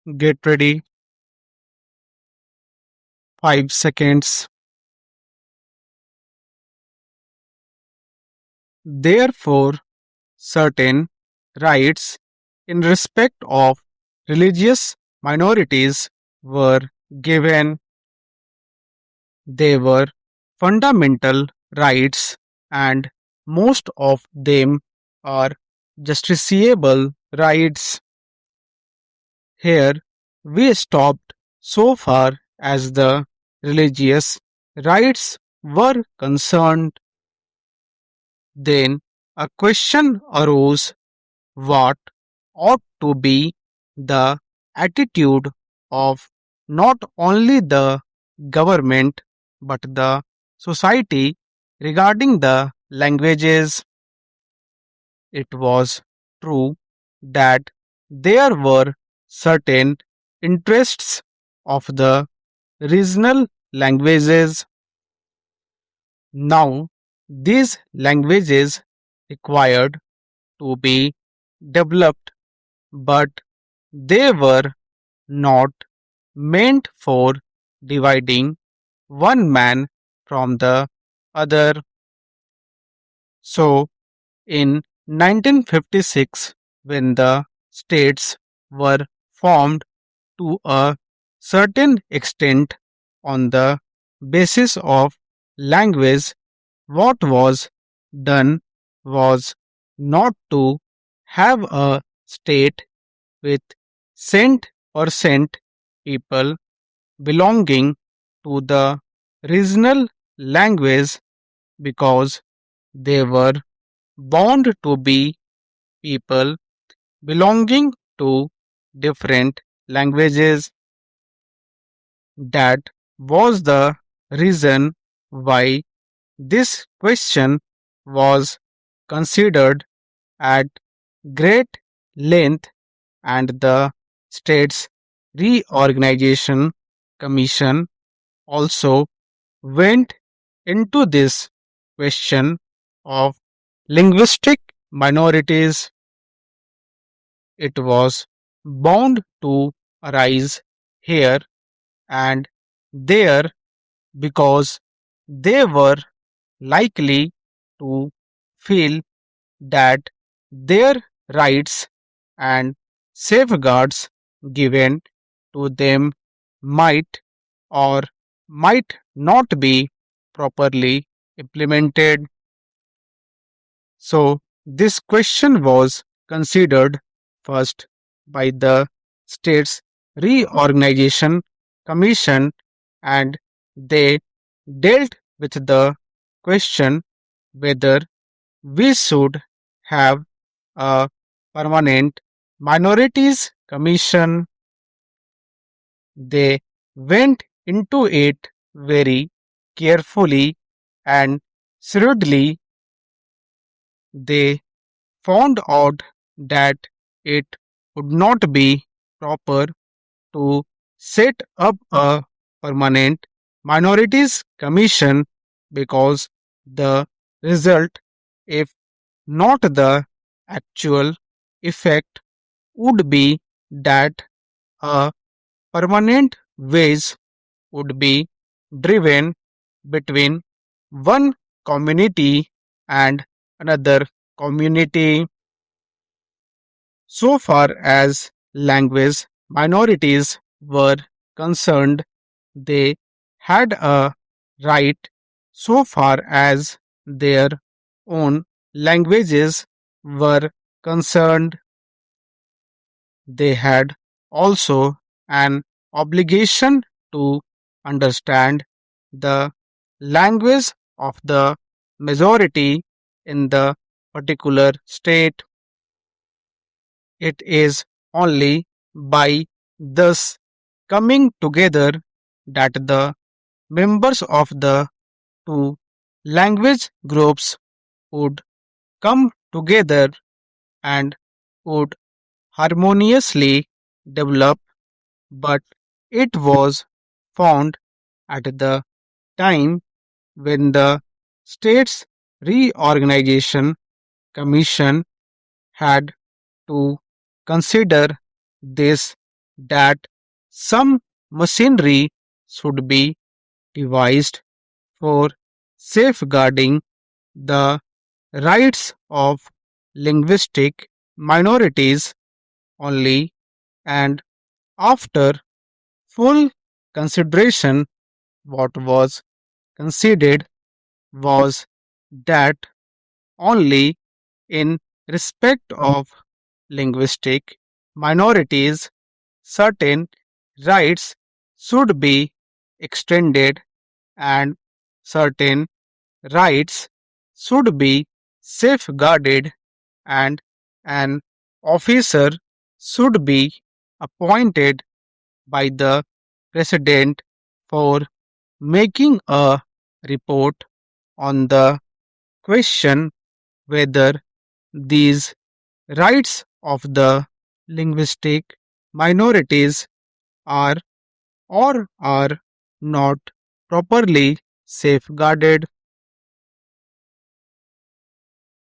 Get ready. 5 seconds. Therefore, certain rights in respect of religious minorities were given. They were fundamental rights, and most of them are justiciable rights. Here we stopped so far as the religious rights were concerned. Then a question arose: what ought to be the attitude of not only the government but the society regarding the languages? It was true that there were certain interests of the regional languages. Now, these languages required to be developed, but they were not meant for dividing one man from the other. So, in 1956, when the states were formed to a certain extent on the basis of language, what was done was not to have a state with cent% people belonging to the regional language, because they were bound to be people belonging to different languages. That was the reason why this question was considered at great length, and the States Reorganization Commission also went into this question of linguistic minorities. It was bound to arise here and there because they were likely to feel that their rights and safeguards given to them might or might not be properly implemented. So, this question was considered first by the States Reorganization Commission, and they dealt with the question whether we should have a permanent minorities commission. They went into it very carefully and shrewdly. They found out that it would not be proper to set up a permanent minorities commission, because the result, if not the actual effect, would be that a permanent wage would be driven between one community and another community. So far as language minorities were concerned, they had a right so far as their own languages were concerned. They had also an obligation to understand the language of the majority in the particular state. It is only by thus coming together that the members of the two language groups would come together and would harmoniously develop. But it was found at the time when the States Reorganization Commission had to consider this that some machinery should be devised for safeguarding the rights of linguistic minorities only, and after full consideration, what was considered was that only in respect of linguistic minorities, certain rights should be extended and certain rights should be safeguarded, and an officer should be appointed by the president for making a report on the question whether these rights of the linguistic minorities are or are not properly safeguarded.